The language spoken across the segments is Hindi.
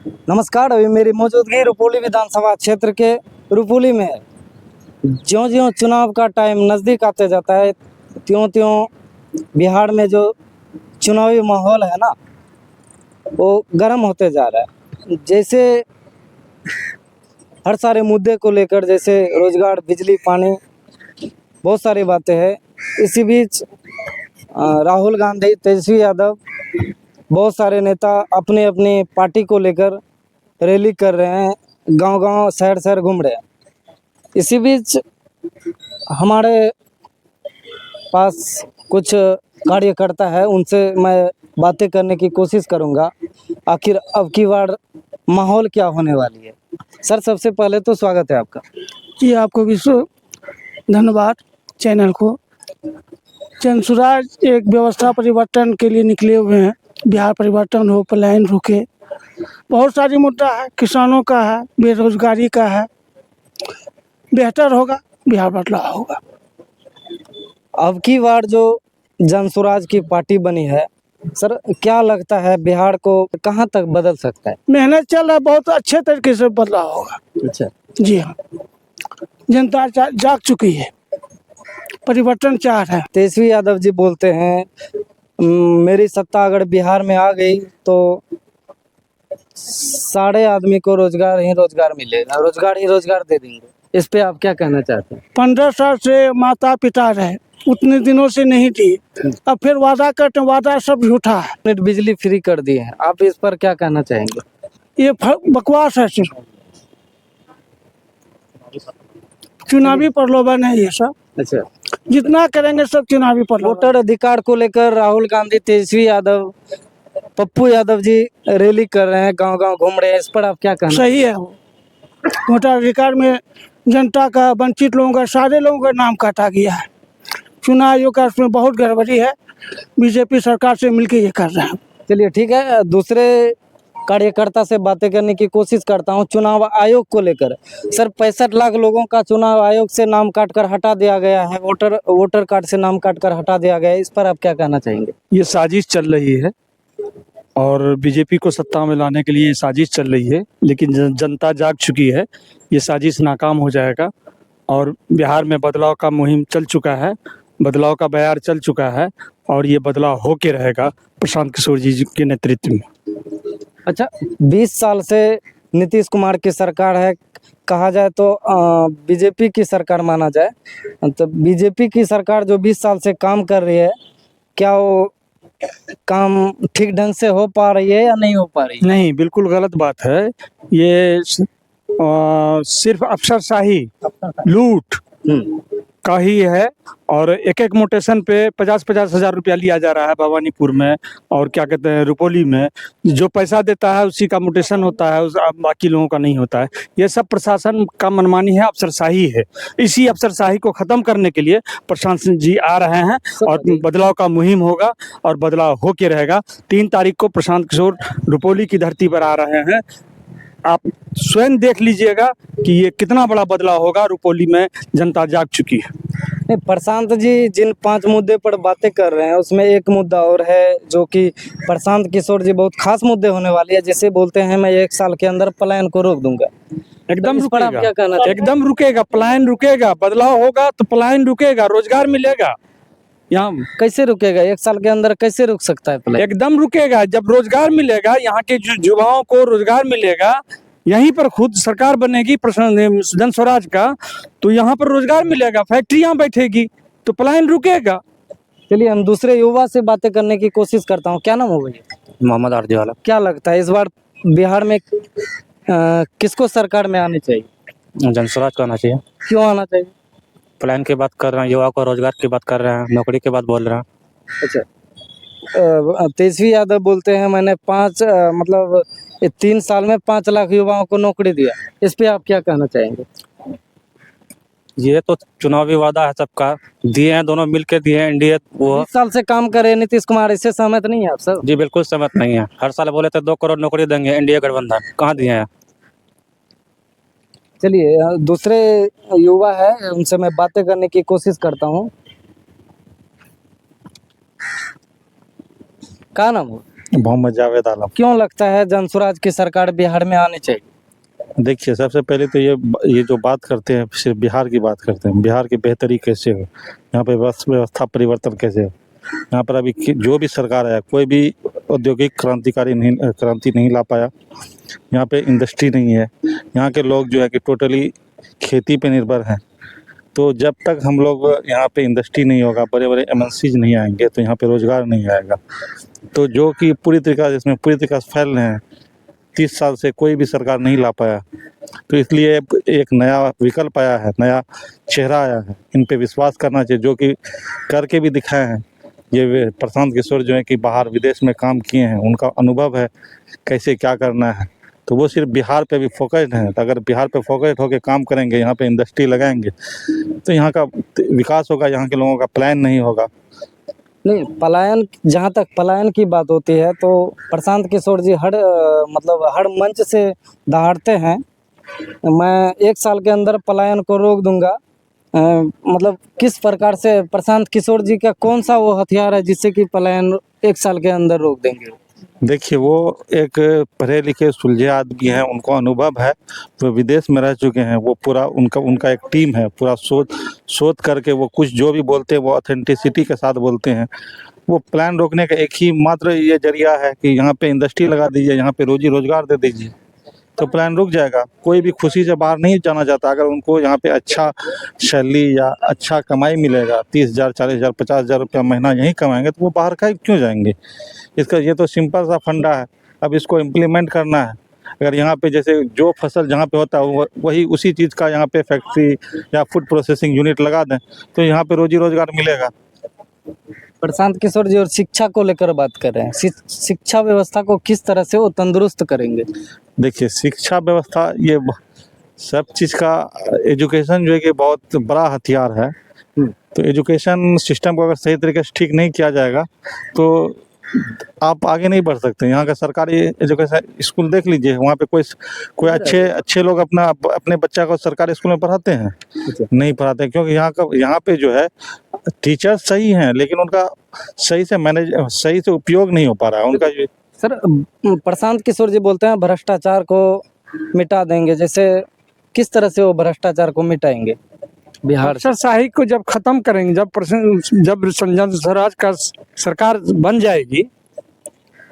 नमस्कार। अभी मेरी मौजूदगी रुपौली विधानसभा क्षेत्र के रुपौली में है। ज्यों-ज्यों चुनाव का टाइम नज़दीक आते जाता है, त्यों-त्यों बिहार में जो चुनावी माहौल है ना, वो गर्म होते जा रहा है। जैसे हर सारे मुद्दे को लेकर, जैसे रोजगार, बिजली, पानी, बहुत सारी बातें हैं। इसी बीच राहुल गांधी, तेजस्वी यादव, बहुत सारे नेता अपनी अपनी पार्टी को लेकर रैली कर रहे हैं, गांव-गांव, शहर-शहर घूम रहे हैं। इसी बीच हमारे पास कुछ कार्यकर्ता है, उनसे मैं बातें करने की कोशिश करूंगा। आखिर अब की बार माहौल क्या होने वाली है। सर, सबसे पहले तो स्वागत है आपका। जी, आपको भी धन्यवाद चैनल को। जनसुराज एक व्यवस्था परिवर्तन के लिए निकले हुए हैं। बिहार परिवर्तन हो, पलायन रुके, बहुत सारी मुद्दा है। किसानों का है, बेरोजगारी का है। बेहतर होगा, बिहार बदलाव होगा। अब की बार जो जनसुराज की पार्टी बनी है, सर क्या लगता है बिहार को कहाँ तक बदल सकता है? मेहनत चल रहा है, बहुत अच्छे तरीके से बदलाव होगा। अच्छा, जी हाँ, जनता जाग चुकी है, परिवर्तन चाह रहा है। तेजस्वी यादव जी बोलते हैं मेरी सत्ता अगर बिहार में आ गई तो सारे आदमी को रोजगार ही रोजगार मिलेगा, रोजगार ही रोजगार दे देंगे। इस पे आप क्या कहना चाहते हैं? 15 साल से माता पिता रहे, उतने दिनों से नहीं दी, अब फिर वादा करते, वादा सब झूठा है। नेट बिजली फ्री कर दी है, आप इस पर क्या कहना चाहेंगे? ये बकवास है, सिर्फ चुनावी प्रलोभन है ये सब। अच्छा, जितना करेंगे सब चुनावी प्रलोभन। वोटर अधिकार को लेकर राहुल गांधी, तेजस्वी यादव, पप्पू यादव जी रैली कर रहे हैं, गांव-गांव घूम रहे हैं, इस पर आप क्या कहना? सही है वो। वोटर अधिकार में जनता का, वंचित लोगों का, सारे लोगों का नाम काटा गया है। चुनाव आयोग का उसमें बहुत गड़बड़ी है। बीजेपी सरकार से मिलकर ये कर रहे हैं। चलिए ठीक है, दूसरे कार्यकर्ता से बातें करने की कोशिश करता हूं चुनाव आयोग को लेकर। सर, 65 लाख लोगों का चुनाव आयोग से नाम काटकर हटा दिया गया है, वोटर कार्ड से नाम काटकर हटा दिया गया है, इस पर आप क्या कहना चाहेंगे? ये साजिश चल रही है और बीजेपी को सत्ता में लाने के लिए ये साजिश चल रही है, लेकिन जनता जाग चुकी है। ये साजिश नाकाम हो जाएगा और बिहार में बदलाव का मुहिम चल चुका है, बदलाव का बयार चल चुका है और ये बदलाव होके रहेगा प्रशांत किशोर जी के नेतृत्व में। अच्छा, 20 साल से नीतीश कुमार की सरकार है, कहा जाए तो बीजेपी की सरकार माना जाए, तो बीजेपी की सरकार जो 20 साल से काम कर रही है, क्या वो काम ठीक ढंग से हो पा रही है या नहीं हो पा रही है? नहीं, बिल्कुल गलत बात है। ये सिर्फ अफसरशाही, लूट का ही है और एक-एक मोटेशन पे 50-50 हज़ार रुपया लिया जा रहा है भवानीपुर में और क्या कहते हैं रुपौली में। जो पैसा देता है उसी का मोटेशन होता है, बाकी लोगों का नहीं होता है। ये सब प्रशासन का मनमानी है, अफसरशाही है। इसी अफसरशाही को ख़त्म करने के लिए प्रशांत सिंह जी आ रहे हैं और बदलाव का मुहिम होगा और बदलाव होके रहेगा। 3 तारीख को प्रशांत किशोर रुपौली की धरती पर आ रहे हैं। आप स्वयं देख लीजिएगा कि ये कितना बड़ा बदलाव होगा। रुपौली में जनता जाग चुकी है। नहीं, प्रशांत जी जिन 5 मुद्दे पर बातें कर रहे हैं उसमें एक मुद्दा और है जो कि प्रशांत किशोर जी बहुत खास मुद्दे होने वाली है, जैसे बोलते हैं मैं 1 साल के अंदर पलायन को रोक दूंगा। एकदम तो इस पर आप रुकेगा, क्या कहना चाहेंगे? एकदम रुकेगा, पलायन रुकेगा, बदलाव होगा तो पलायन रुकेगा, रोजगार मिलेगा। यहाँ कैसे रुकेगा? 1 साल के अंदर कैसे रुक सकता है पलायन? एकदम रुकेगा। जब रोजगार मिलेगा, यहाँ के युवाओं को रोजगार मिलेगा, यहीं पर खुद सरकार बनेगी जन स्वराज का, तो यहाँ पर रोजगार मिलेगा, फैक्ट्रियाँ बैठेगी तो पलायन रुकेगा। चलिए हम दूसरे युवा से बातें करने की कोशिश करता हूँ। क्या नाम हो भैया? मोहम्मद आरजवाला। क्या लगता है इस बार बिहार में किसको सरकार में आनी चाहिए? जनस्वराज को आना चाहिए। क्यों आना चाहिए? प्लान की बात कर रहे हैं, युवा को रोजगार की बात कर रहे हैं, नौकरी की बात बोल रहे हैं। अच्छा, तेजस्वी यादव बोलते हैं मैंने 3 साल में 5 लाख युवाओं को नौकरी दिया, इस पे आप क्या कहना चाहेंगे? ये तो चुनावी वादा है सबका, दिए हैं, दोनों मिलके दिए हैं। एनडीए वो 20 साल से काम कर रहे हैं नीतीश कुमार, इससे सहमत नहीं है आप सर? जी बिल्कुल सहमत नहीं है। हर साल बोले थे 2 करोड़ नौकरी देंगे, एनडीए गठबंधन कहाँ दिए हैं। चलिए दूसरे युवा है, उनसे मैं बातें करने की कोशिश करता हूँ। क्या नाम हो? मोहम्मद जावेद आलम। क्यों लगता है जनसुराज की सरकार बिहार में आनी चाहिए? देखिए, सबसे पहले तो ये जो बात करते हैं सिर्फ बिहार की बात करते हैं, बिहार की बेहतरी कैसे हो, यहाँ पे व्यवस्था परिवर्तन कैसे हो। यहाँ पर अभी जो भी सरकार आया कोई भी औद्योगिक क्रांति नहीं ला पाया। यहाँ पे इंडस्ट्री नहीं है, यहाँ के लोग जो है कि टोटली खेती पे निर्भर हैं। तो जब तक हम लोग यहाँ पे इंडस्ट्री नहीं होगा, बड़े बड़े एमएनसीज नहीं आएंगे, तो यहाँ पे रोजगार नहीं आएगा। तो जो कि पूरी तरीका से फैल रहे हैं, 30 साल से कोई भी सरकार नहीं ला पाया। तो इसलिए एक नया विकल्प आया है, नया चेहरा आया है, इन पे विश्वास करना चाहिए, जो कि करके भी दिखाए हैं। ये प्रशांत किशोर जो है कि बाहर विदेश में काम किए हैं, उनका अनुभव है कैसे क्या करना है। तो वो सिर्फ बिहार पे भी फोकस्ड हैं। तो अगर बिहार पे फोकस्ड होकर काम करेंगे, यहाँ पे इंडस्ट्री लगाएंगे, तो यहाँ का विकास होगा, यहाँ के लोगों का प्लान नहीं होगा। नहीं, पलायन, जहाँ तक पलायन की बात होती है तो प्रशांत किशोर जी हर मंच से दहाड़ते हैं, मैं 1 साल के अंदर पलायन को रोक दूंगा। मतलब किस प्रकार से प्रशांत किशोर जी का कौन सा वो हथियार है जिससे कि पलायन 1 साल के अंदर रोक देंगे? देखिए, वो एक पढ़े लिखे सुलझे आदमी हैं, उनको अनुभव है, वो विदेश में रह चुके हैं। वो पूरा उनका एक टीम है, पूरा सोच करके वो कुछ जो भी बोलते हैं वो ऑथेंटिसिटी के साथ बोलते हैं। वो प्लान रोकने का एक ही मात्र ये जरिया है कि यहाँ पे इंडस्ट्री लगा दीजिए, यहाँ पे रोजी रोजगार दे दीजिए, तो प्लान रुक जाएगा। कोई भी खुशी से बाहर नहीं जाना चाहता। अगर उनको यहाँ पे अच्छा सैलरी या अच्छा कमाई मिलेगा, 30,000, 40,000, 50,000 रुपया महीना यहीं कमाएंगे, तो वो बाहर का क्यों जाएंगे? इसका ये तो सिंपल सा फंडा है, अब इसको इम्प्लीमेंट करना है। अगर यहाँ पे जैसे जो फसल जहाँ पे होता है वही उसी चीज़ का यहाँ पे फैक्ट्री या फूड प्रोसेसिंग यूनिट लगा दें, तो यहाँ पे रोजी रोजगार मिलेगा। प्रशांत किशोर जी और शिक्षा को लेकर बात कर रहे हैं, शिक्षा व्यवस्था को किस तरह से वो तंदुरुस्त करेंगे? देखिए, शिक्षा व्यवस्था ये सब चीज़ का एजुकेशन जो है कि बहुत बड़ा हथियार है। तो एजुकेशन सिस्टम को अगर सही तरीके से ठीक नहीं किया जाएगा तो आप आगे नहीं बढ़ सकते। यहाँ का सरकारी एजुकेशन स्कूल देख लीजिए, वहाँ पे कोई अच्छे लोग अपने बच्चा को सरकारी स्कूल में पढ़ाते हैं? नहीं पढ़ाते, क्योंकि यहाँ पे जो है टीचर्स सही हैं, लेकिन उनका सही से उपयोग नहीं हो पा रहा है उनका। सर, प्रशांत किशोर जी बोलते हैं भ्रष्टाचार को मिटा देंगे, जैसे किस तरह से वो भ्रष्टाचार को मिटाएंगे? बिहार अफसरशाही को जब खत्म करेंगे, जब जनसुराज का सरकार बन जाएगी,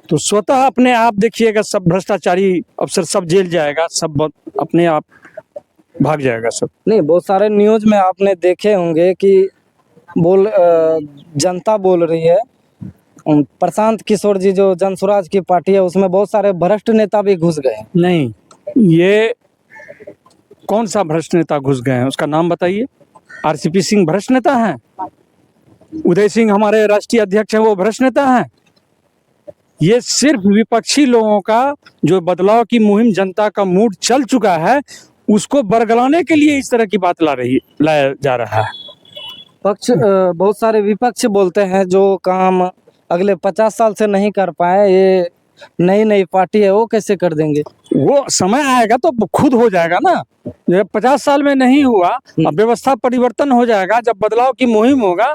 तो स्वतः अपने आप देखिएगा सब भ्रष्टाचारी अफसर सब जेल जाएगा, सब अपने आप भाग जाएगा सब। नहीं, बहुत सारे न्यूज में आपने देखे होंगे कि जनता बोल रही है प्रशांत किशोर जी जो जनसुराज की पार्टी है उसमें बहुत सारे भ्रष्ट नेता भी घुस गए हैं। नहीं, ये कौन सा भ्रष्ट नेता घुस गए हैं, उसका नाम बताइए। आरसीपी सिंह भ्रष्ट नेता हैं? उदय सिंह हमारे राष्ट्रीय अध्यक्ष हैं, वो भ्रष्ट नेता हैं? ये सिर्फ विपक्षी लोगों का जो बदलाव की मुहिम, जनता का मूड चल चुका है, उसको बरगलाने के लिए इस तरह की बात लाया जा रहा है। बहुत सारे विपक्ष बोलते हैं जो काम अगले 50 साल से नहीं कर पाए, ये नई पार्टी है वो कैसे कर देंगे? वो समय आएगा तो खुद हो जाएगा ना। जब 50 साल में नहीं हुआ, अब व्यवस्था परिवर्तन हो जाएगा, जब बदलाव की मुहिम होगा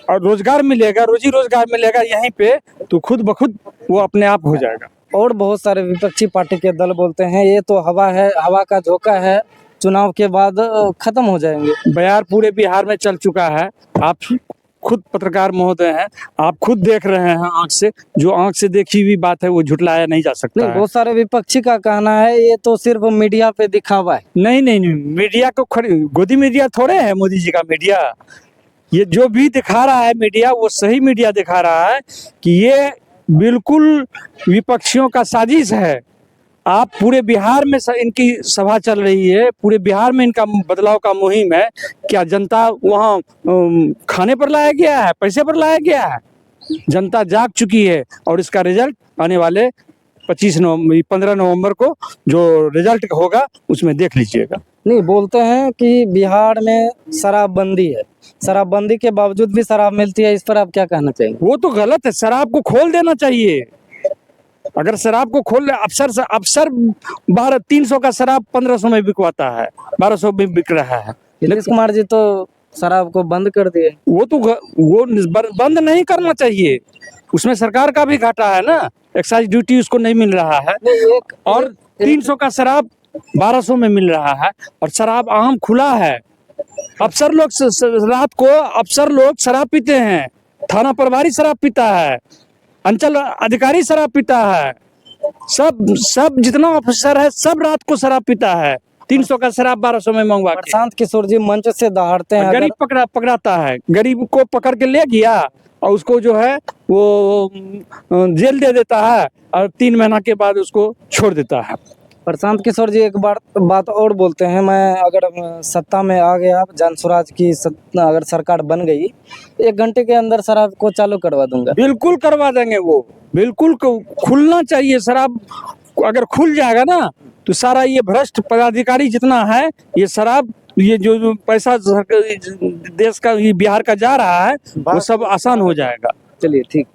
और रोजगार मिलेगा, रोजी रोजगार मिलेगा यहीं पे, तो खुद ब खुद वो अपने आप हो जाएगा। और बहुत सारे विपक्षी पार्टी के दल बोलते हैं ये तो हवा है, हवा का झोंका है, चुनाव के बाद खत्म हो जाएंगे। बयार पूरे बिहार में चल चुका है, आप खुद पत्रकार महोदय हैं, आप खुद देख रहे हैं आंख से, जो आंख से देखी हुई बात है वो झुटलाया नहीं जा सकता। नहीं, बहुत सारे विपक्षी का कहना है ये तो सिर्फ मीडिया पे दिखावा है। नहीं, मीडिया को गोदी मीडिया थोड़े है मोदी जी का मीडिया। ये जो भी दिखा रहा है मीडिया, वो सही मीडिया दिखा रहा है कि ये बिल्कुल विपक्षियों का साजिश है। आप पूरे बिहार में इनकी सभा चल रही है, पूरे बिहार में इनका बदलाव का मुहिम है। क्या जनता वहाँ खाने पर लाया गया है, पैसे पर लाया गया है? जनता जाग चुकी है और इसका रिजल्ट आने वाले 15 नवंबर को जो रिजल्ट होगा उसमें देख लीजिएगा। नहीं, बोलते हैं कि बिहार में शराबबंदी है, शराबबंदी के बावजूद भी शराब मिलती है, इस पर आप क्या कहना चाहेंगे? वो तो गलत है, शराब को खोल देना चाहिए। अगर शराब को खोल अफसर 300 का शराब 1500 में बिकवाता है, 1200 में बिक रहा है। नीतीश कुमार जी तो शराब को बंद कर दिए। वो बंद नहीं करना चाहिए। उसमें सरकार का भी घाटा है ना, एक्साइज ड्यूटी उसको नहीं मिल रहा है, एक और 300 का शराब 1200 में मिल रहा है, और शराब आम खुला है। अफसर लोग रात को अफसर लोग शराब पीते हैं, थाना प्रभारी शराब पीता है, अंचल अधिकारी शराब पीता है, सब जितना अफसर है सब रात को शराब पीता है। 300 का शराब 1200 में मंगवा के। प्रशांत किशोर जी मंच से दहाड़ते हैं, गरीब पकड़ाता है, गरीब को पकड़ के ले गया और उसको जो है वो जेल दे देता है, और 3 महीना के बाद उसको छोड़ देता है। प्रशांत किशोर जी एक बात और बोलते हैं, मैं अगर सत्ता में आ गया, जनसुराज की अगर सरकार बन गई, 1 घंटे के अंदर शराब को चालू करवा दूंगा। बिल्कुल करवा देंगे वो, बिल्कुल खुलना चाहिए शराब। अगर खुल जाएगा ना तो सारा ये भ्रष्ट पदाधिकारी जितना है, ये शराब, ये जो पैसा देश का, ये बिहार का जा रहा है, वो सब आसान हो जाएगा। चलिए ठीक।